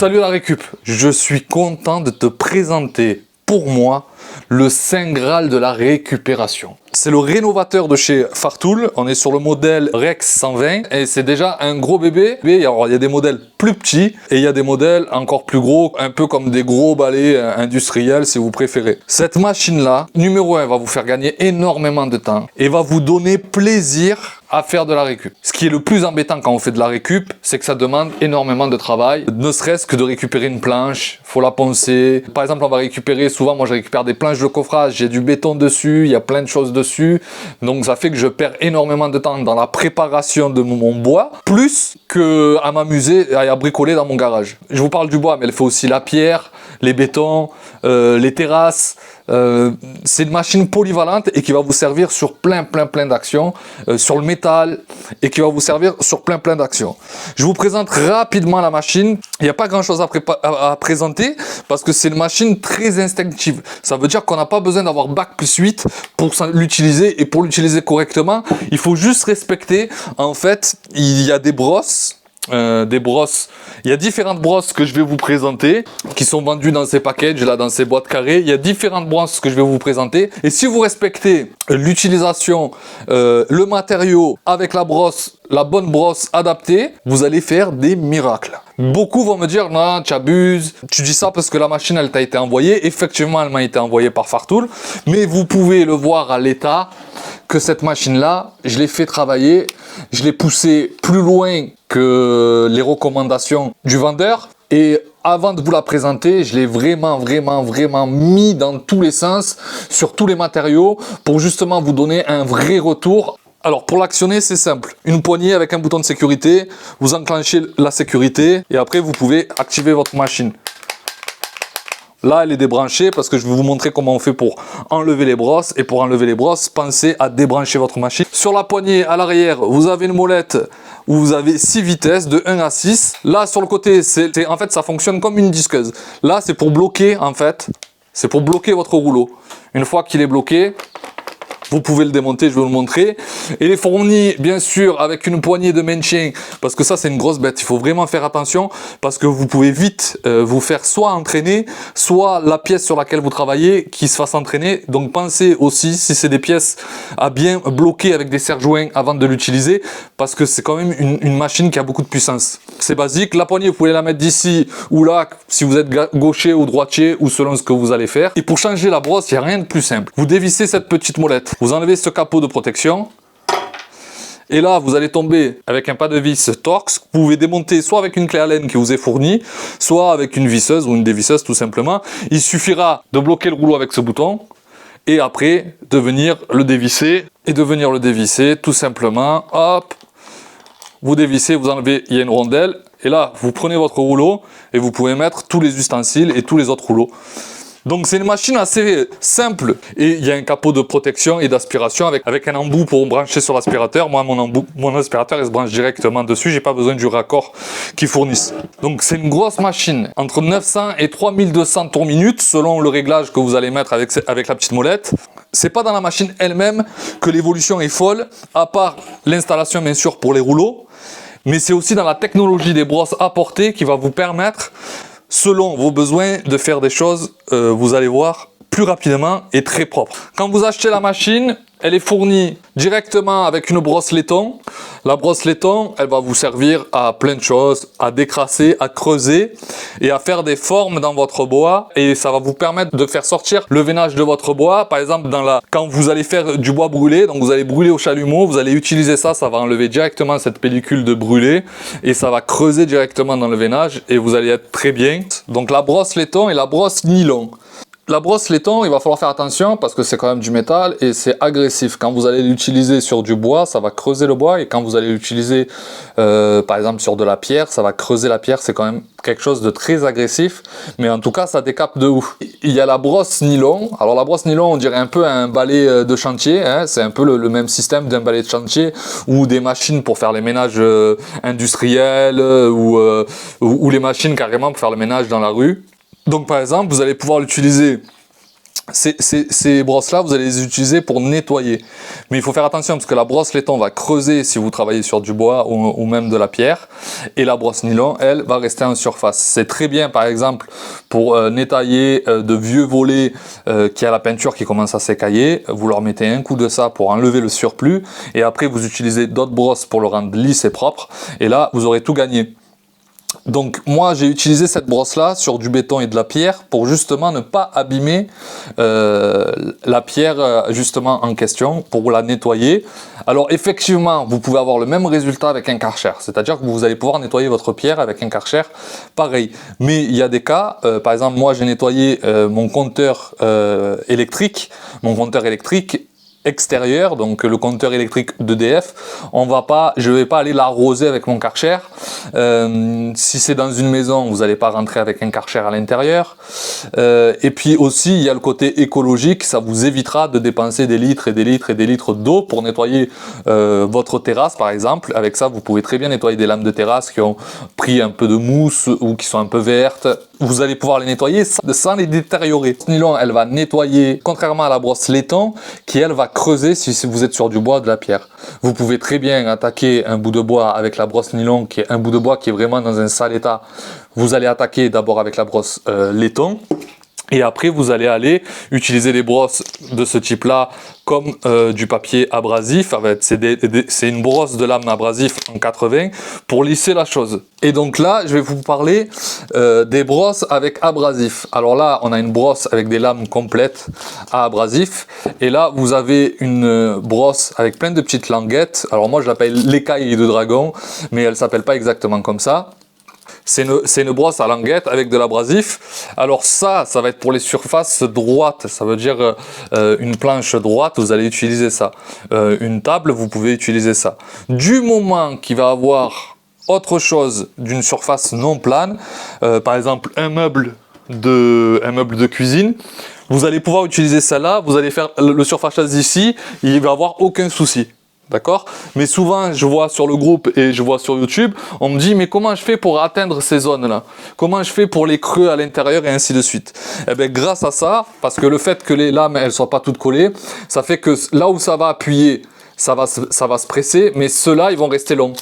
Salut la récup, je suis content de te présenter pour moi le Saint Graal de la récupération. C'est le rénovateur de chez Fartool, on est sur le modèle Rex 120 et c'est déjà un gros bébé. Alors, il y a des modèles plus petits et il y a des modèles encore plus gros, un peu comme des gros balais industriels si vous préférez. Cette machine-là, numéro 1, va vous faire gagner énormément de temps et va vous donner plaisir à faire de la récup. Ce qui est le plus embêtant quand on fait de la récup, c'est que ça demande énormément de travail, ne serait-ce que de récupérer une planche, faut la poncer. Par exemple, on va récupérer, souvent moi je récupère des planches de coffrage, j'ai du béton dessus, il y a plein de choses dessus, donc ça fait que je perds énormément de temps dans la préparation de mon bois, plus que à m'amuser et à bricoler dans mon garage. Je vous parle du bois, mais elle fait aussi la pierre, les bétons, les terrasses. C'est une machine polyvalente et qui va vous servir sur plein d'actions, sur le métal et qui va vous servir sur plein d'actions. Je vous présente rapidement la machine. Il n'y a pas grand chose à présenter parce que c'est une machine très instinctive. Ça veut dire qu'on n'a pas besoin d'avoir bac+8 pour l'utiliser, et pour l'utiliser correctement, il faut juste respecter, en fait, il y a des brosses. Il y a différentes brosses que je vais vous présenter qui sont vendues dans ces packages là, dans ces boîtes carrées. Il y a différentes brosses que je vais vous présenter et si vous respectez l'utilisation, le matériau avec la brosse, la bonne brosse adaptée, vous allez faire des miracles. Beaucoup vont me dire non, tu abuses, tu dis ça parce que la machine elle t'a été envoyée. Effectivement elle m'a été envoyée par Fartool, mais vous pouvez le voir à l'état que cette machine là, je l'ai fait travailler, je l'ai poussé plus loin que les recommandations du vendeur et avant de vous la présenter, je l'ai vraiment mis dans tous les sens, sur tous les matériaux pour justement vous donner un vrai retour. Alors pour l'actionner c'est simple, une poignée avec un bouton de sécurité, vous enclenchez la sécurité et après vous pouvez activer votre machine. Là, elle est débranchée parce que je vais vous montrer comment on fait pour enlever les brosses. Et pour enlever les brosses, pensez à débrancher votre machine. Sur la poignée, à l'arrière, vous avez une molette où vous avez 6 vitesses de 1 à 6. Là, sur le côté, en fait, ça fonctionne comme une disqueuse. Là, c'est pour bloquer, en fait. C'est pour bloquer votre rouleau. Une fois qu'il est bloqué, vous pouvez le démonter, je vais vous le montrer. Il est fourni, bien sûr, avec une poignée de maintien, parce que ça, c'est une grosse bête. Il faut vraiment faire attention, parce que vous pouvez vite vous faire soit entraîner, soit la pièce sur laquelle vous travaillez qui se fasse entraîner. Donc, pensez aussi, si c'est des pièces, à bien bloquer avec des serre-joints avant de l'utiliser, parce que c'est quand même une machine qui a beaucoup de puissance. C'est basique. La poignée, vous pouvez la mettre d'ici ou là, si vous êtes gaucher ou droitier, ou selon ce que vous allez faire. Et pour changer la brosse, il n'y a rien de plus simple. Vous dévissez cette petite molette. Vous enlevez ce capot de protection et là vous allez tomber avec un pas de vis Torx. Vous pouvez démonter soit avec une clé Allen qui vous est fournie, soit avec une visseuse ou une dévisseuse tout simplement. Il suffira de bloquer le rouleau avec ce bouton et après de venir le dévisser tout simplement. Hop, vous dévissez, vous enlevez, il y a une rondelle et là vous prenez votre rouleau et vous pouvez mettre tous les ustensiles et tous les autres rouleaux. Donc c'est une machine assez simple et il y a un capot de protection et d'aspiration avec un embout pour brancher sur l'aspirateur. Moi mon aspirateur il se branche directement dessus, j'ai pas besoin du raccord qu'ils fournissent. Donc c'est une grosse machine, entre 900 et 3200 tours minute selon le réglage que vous allez mettre avec la petite molette. C'est pas dans la machine elle-même que l'évolution est folle, à part l'installation bien sûr pour les rouleaux, mais c'est aussi dans la technologie des brosses apportées qui va vous permettre, selon vos besoins, de faire des choses, vous allez voir, plus rapidement et très propre. Quand vous achetez la machine, elle est fournie directement avec une brosse laiton. La brosse laiton, elle va vous servir à plein de choses, à décrasser, à creuser et à faire des formes dans votre bois. Et ça va vous permettre de faire sortir le veinage de votre bois. Par exemple, quand vous allez faire du bois brûlé, donc vous allez brûler au chalumeau, vous allez utiliser ça, ça va enlever directement cette pellicule de brûlé et ça va creuser directement dans le veinage et vous allez être très bien. Donc la brosse laiton et la brosse nylon. La brosse laiton, il va falloir faire attention parce que c'est quand même du métal et c'est agressif. Quand vous allez l'utiliser sur du bois, ça va creuser le bois et quand vous allez l'utiliser par exemple sur de la pierre, ça va creuser la pierre. C'est quand même quelque chose de très agressif, mais en tout cas ça décape de ouf. Il y a la brosse nylon. Alors la brosse nylon, on dirait un peu un balai de chantier, hein. C'est un peu le même système d'un balai de chantier ou des machines pour faire les ménages industriels ou les machines carrément pour faire le ménage dans la rue. Donc par exemple, vous allez pouvoir l'utiliser Ces brosses-là, vous allez les utiliser pour nettoyer. Mais il faut faire attention parce que la brosse laiton va creuser si vous travaillez sur du bois ou même de la pierre. Et la brosse nylon, elle, va rester en surface. C'est très bien, par exemple, pour nettoyer de vieux volets qui a la peinture qui commence à s'écailler. Vous leur mettez un coup de ça pour enlever le surplus. Et après, vous utilisez d'autres brosses pour le rendre lisse et propre. Et là, vous aurez tout gagné. Donc moi j'ai utilisé cette brosse là sur du béton et de la pierre pour justement ne pas abîmer la pierre justement en question, pour la nettoyer. Alors effectivement vous pouvez avoir le même résultat avec un Karcher, c'est à dire que vous allez pouvoir nettoyer votre pierre avec un Karcher pareil, mais il y a des cas, par exemple moi j'ai nettoyé mon compteur électrique extérieur, donc le compteur électrique d'EDF, je vais pas aller l'arroser avec mon Karcher. Si c'est dans une maison, vous n'allez pas rentrer avec un Karcher à l'intérieur. Et puis aussi, il y a le côté écologique, ça vous évitera de dépenser des litres et des litres et des litres d'eau pour nettoyer votre terrasse, par exemple. Avec ça, vous pouvez très bien nettoyer des lames de terrasse qui ont pris un peu de mousse ou qui sont un peu vertes. Vous allez pouvoir les nettoyer sans les détériorer. La nylon, elle va nettoyer, contrairement à la brosse laiton, qui elle va creuser si vous êtes sur du bois ou de la pierre. Vous pouvez très bien attaquer un bout de bois avec la brosse nylon, qui est un bout de bois qui est vraiment dans un sale état. Vous allez attaquer d'abord avec la brosse laiton. Et après, vous allez aller utiliser des brosses de ce type-là comme du papier abrasif. C'est une brosse de lame abrasif en 80 pour lisser la chose. Et donc là, je vais vous parler des brosses avec abrasif. Alors là, on a une brosse avec des lames complètes à abrasif. Et là, vous avez une brosse avec plein de petites languettes. Alors moi, je l'appelle l'écaille de dragon, mais elle ne s'appelle pas exactement comme ça. C'est une brosse à languette avec de l'abrasif. Alors ça va être pour les surfaces droites. Ça veut dire une planche droite, vous allez utiliser ça. Une table, vous pouvez utiliser ça. Du moment qu'il va avoir autre chose d'une surface non plane, par exemple un meuble de cuisine, vous allez pouvoir utiliser celle-là. Vous allez faire le surfaçage ici, il va avoir aucun souci. D'accord? Mais souvent, je vois sur le groupe et je vois sur YouTube, on me dit, mais comment je fais pour atteindre ces zones-là? Comment je fais pour les creux à l'intérieur et ainsi de suite? Eh bien, grâce à ça, parce que le fait que les lames, elles ne soient pas toutes collées, ça fait que là où ça va appuyer, ça va se presser, mais ceux-là, ils vont rester longs.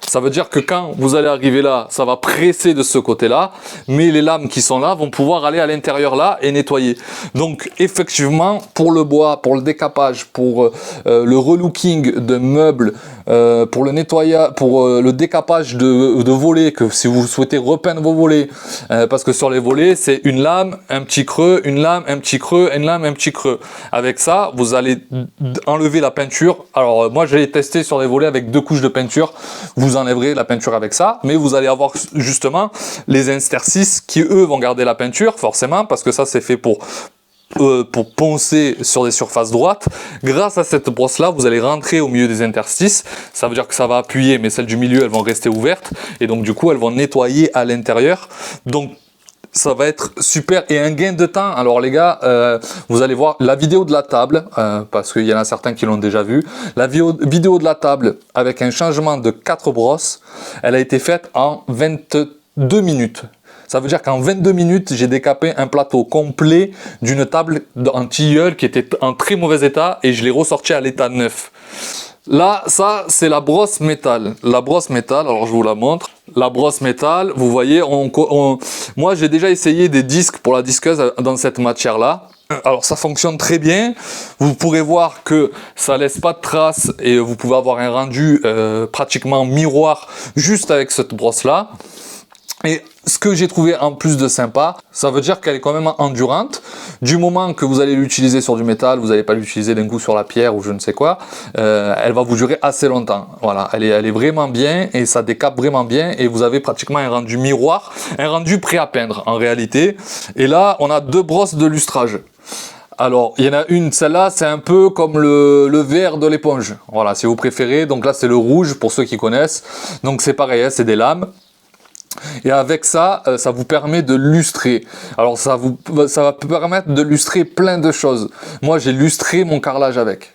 Ça veut dire que quand vous allez arriver là, ça va presser de ce côté-là, mais les lames qui sont là vont pouvoir aller à l'intérieur là et nettoyer. Donc effectivement, pour le bois, pour le décapage, pour le relooking de meubles, pour le nettoyage, pour le décapage de volets, que si vous souhaitez repeindre vos volets, parce que sur les volets, c'est une lame, un petit creux, une lame, un petit creux, une lame, un petit creux. Avec ça, vous allez enlever la peinture. Alors moi, j'ai testé sur les volets avec 2 couches de peinture. Vous enlèverez la peinture avec ça, mais vous allez avoir justement les interstices qui eux vont garder la peinture forcément, parce que ça c'est fait pour poncer sur des surfaces droites. Grâce à cette brosse là, vous allez rentrer au milieu des interstices. Ça veut dire que ça va appuyer, mais celles du milieu elles vont rester ouvertes et donc du coup elles vont nettoyer à l'intérieur. Donc ça va être super et un gain de temps. Alors les gars, vous allez voir la vidéo de la table, parce qu'il y en a certains qui l'ont déjà vu. La vidéo de la table avec un changement de 4 brosses, elle a été faite en 22 minutes. Ça veut dire qu'en 22 minutes, j'ai décapé un plateau complet d'une table en tilleul qui était en très mauvais état et je l'ai ressorti à l'état neuf. Là, ça, c'est la brosse métal. La brosse métal, alors je vous la montre. La brosse métal, vous voyez, moi j'ai déjà essayé des disques pour la disqueuse dans cette matière-là. Alors ça fonctionne très bien. Vous pourrez voir que ça laisse pas de traces et vous pouvez avoir un rendu pratiquement miroir juste avec cette brosse-là. Et ce que j'ai trouvé en plus de sympa, ça veut dire qu'elle est quand même endurante. Du moment que vous allez l'utiliser sur du métal, vous n'allez pas l'utiliser d'un coup sur la pierre ou je ne sais quoi, elle va vous durer assez longtemps. Voilà, elle est vraiment bien et ça décape vraiment bien et vous avez pratiquement un rendu miroir, un rendu prêt à peindre en réalité. Et là, on a 2 brosses de lustrage. Alors, il y en a une, celle-là, c'est un peu comme le vert de l'éponge. Voilà, si vous préférez. Donc là, c'est le rouge pour ceux qui connaissent. Donc c'est pareil, hein, c'est des lames. Et avec ça, ça vous permet de lustrer. Alors ça va permettre de lustrer plein de choses. Moi j'ai lustré mon carrelage avec.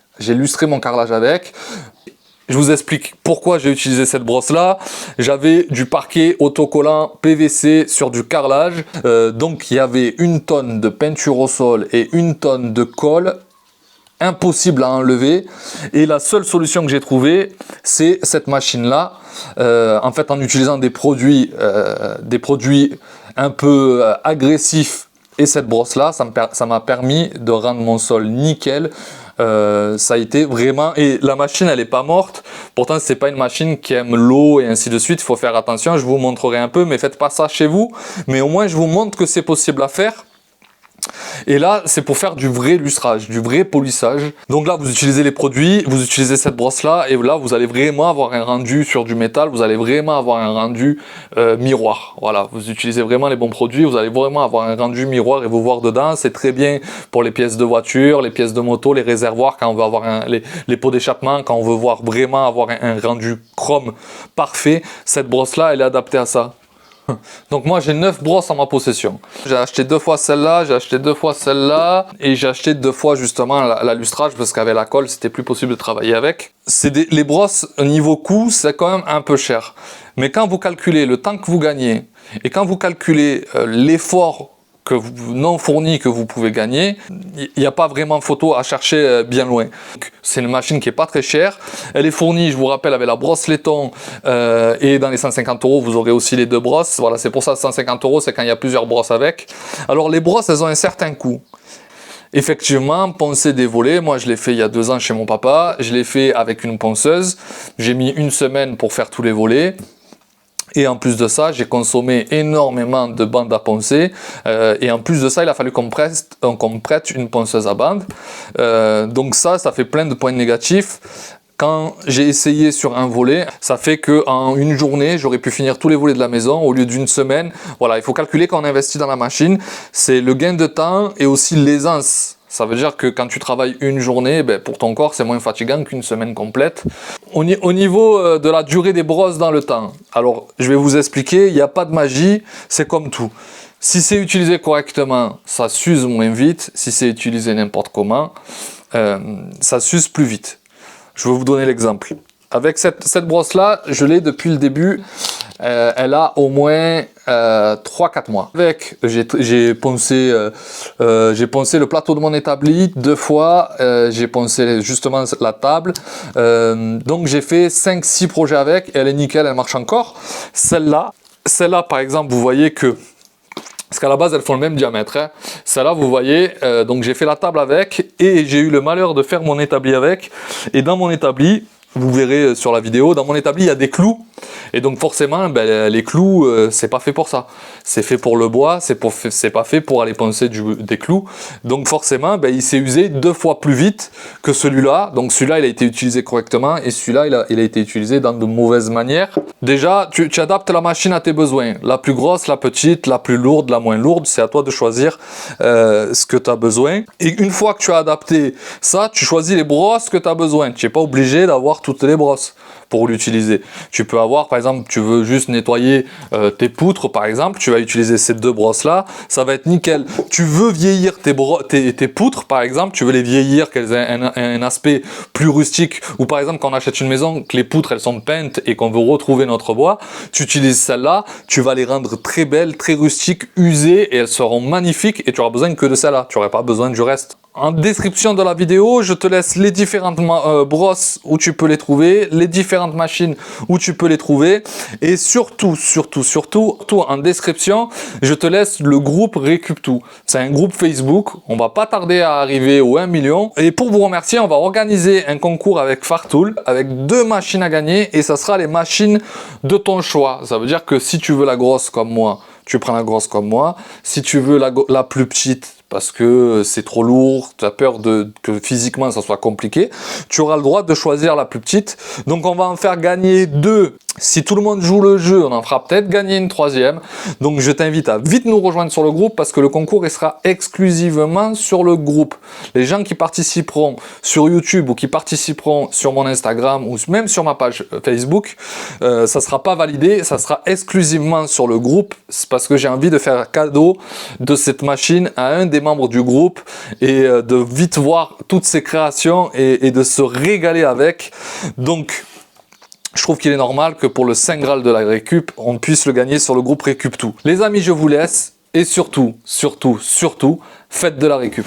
Je vous explique pourquoi j'ai utilisé cette brosse-là. J'avais du parquet autocollant PVC sur du carrelage. Donc il y avait 1 tonne de peinture au sol et 1 tonne de colle. Impossible à enlever. Et la seule solution que j'ai trouvée, c'est cette machine-là. En fait, en utilisant des produits un peu agressifs et cette brosse-là, ça m'a permis de rendre mon sol nickel. Ça a été vraiment, et la machine elle est pas morte, pourtant c'est pas une machine qui aime l'eau et ainsi de suite, il faut faire attention, je vous montrerai un peu, mais faites pas ça chez vous, mais au moins je vous montre que c'est possible à faire. Et là, c'est pour faire du vrai lustrage, du vrai polissage. Donc là, vous utilisez les produits, vous utilisez cette brosse-là, et là, vous allez vraiment avoir un rendu sur du métal, vous allez vraiment avoir un rendu miroir. Voilà, vous utilisez vraiment les bons produits, vous allez vraiment avoir un rendu miroir et vous voir dedans. C'est très bien pour les pièces de voiture, les pièces de moto, les réservoirs, quand on veut avoir les pots d'échappement, quand on veut voir vraiment avoir un rendu chrome parfait. Cette brosse-là, elle est adaptée à ça. Donc moi j'ai 9 brosses en ma possession. J'ai acheté 2 fois celle-là, j'ai acheté 2 fois celle-là et j'ai acheté 2 fois justement la lustrage parce qu'avec la colle c'était plus possible de travailler avec. Les brosses au niveau coût c'est quand même un peu cher. Mais quand vous calculez le temps que vous gagnez et quand vous calculez l'effort non fourni que vous pouvez gagner, il n'y a pas vraiment photo à chercher bien loin. C'est une machine qui est pas très chère, elle est fournie, je vous rappelle, avec la brosse laiton et dans les 150 € vous aurez aussi les 2 brosses. Voilà, c'est pour ça 150 €, c'est quand il y a plusieurs brosses avec. Alors les brosses elles ont un certain coût. Effectivement, poncer des volets, moi je l'ai fait il y a 2 ans chez mon papa, je l'ai fait avec une ponceuse, j'ai mis 1 semaine pour faire tous les volets. Et en plus de ça, j'ai consommé énormément de bandes à poncer. Et en plus de ça, il a fallu qu'on me prête une ponceuse à bande. Donc ça fait plein de points négatifs. Quand j'ai essayé sur un volet, ça fait qu'en une journée, j'aurais pu finir tous les volets de la maison au lieu d'une semaine. Voilà, il faut calculer quand on investit dans la machine. C'est le gain de temps et aussi l'aisance. Ça veut dire que quand tu travailles une journée, pour ton corps, c'est moins fatigant qu'une semaine complète. Au niveau de la durée des brosses dans le temps, alors je vais vous expliquer, il n'y a pas de magie, c'est comme tout. Si c'est utilisé correctement, ça s'use moins vite. Si c'est utilisé n'importe comment, ça s'use plus vite. Je vais vous donner l'exemple. Avec cette brosse-là, je l'ai depuis le début. Elle a au moins 3-4 mois. Avec, j'ai poncé le plateau de mon établi 2 fois. J'ai poncé justement la table. Donc j'ai fait 5-6 projets avec. Elle est nickel, elle marche encore. Celle-là par exemple, vous voyez que... Parce qu'à la base, elles font le même diamètre. Hein. Celle-là, vous voyez, donc j'ai fait la table avec. Et j'ai eu le malheur de faire mon établi avec. Et dans mon établi... Vous verrez sur la vidéo, dans mon établi il y a des clous et donc forcément les clous c'est pas fait pour ça, c'est fait pour le bois, c'est pas fait pour aller poncer des clous, donc forcément il s'est usé 2 fois plus vite que celui-là. Donc celui-là il a été utilisé correctement et celui-là il a été utilisé dans de mauvaises manières. Déjà tu adaptes la machine à tes besoins, la plus grosse, la petite, la plus lourde, la moins lourde, c'est à toi de choisir ce que tu as besoin. Et une fois que tu as adapté ça, tu choisis les brosses que tu as besoin, tu n'es pas obligé d'avoir toutes les brosses pour l'utiliser. Tu peux avoir, par exemple, tu veux juste nettoyer tes poutres, par exemple, tu vas utiliser ces 2 brosses là, ça va être nickel. Tu veux vieillir tes poutres, par exemple, tu veux les vieillir, qu'elles aient un aspect plus rustique, ou par exemple quand on achète une maison, que les poutres elles sont peintes et qu'on veut retrouver notre bois, tu utilises celle-là, tu vas les rendre très belles, très rustiques, usées, et elles seront magnifiques, et tu auras besoin que de celle-là, tu n'auras pas besoin du reste. En description de la vidéo, je te laisse les différentes brosses où tu peux les trouver, les différentes machines où tu peux les trouver, et surtout en description, je te laisse le groupe Récup-Tout. C'est un groupe Facebook, on va pas tarder à arriver au 1 million, et pour vous remercier, on va organiser un concours avec Fartool, avec 2 machines à gagner, et ça sera les machines de ton choix. Ça veut dire que si tu veux la grosse comme moi, tu prends la grosse comme moi. Si tu veux la plus petite, parce que c'est trop lourd, tu as peur que physiquement ça soit compliqué, tu auras le droit de choisir la plus petite. Donc on va en faire gagner 2. Si tout le monde joue le jeu, on en fera peut-être gagner une 3e. Donc je t'invite à vite nous rejoindre sur le groupe parce que le concours il sera exclusivement sur le groupe. Les gens qui participeront sur YouTube ou qui participeront sur mon Instagram ou même sur ma page Facebook, ça sera pas validé, ça sera exclusivement sur le groupe. C'est parce que j'ai envie de faire cadeau de cette machine à un des membres du groupe et de vite voir toutes ces créations et de se régaler avec. Donc je trouve qu'il est normal que pour le Saint Graal de la récup, on puisse le gagner sur le groupe Récup Tout. Les amis, je vous laisse et surtout, faites de la récup.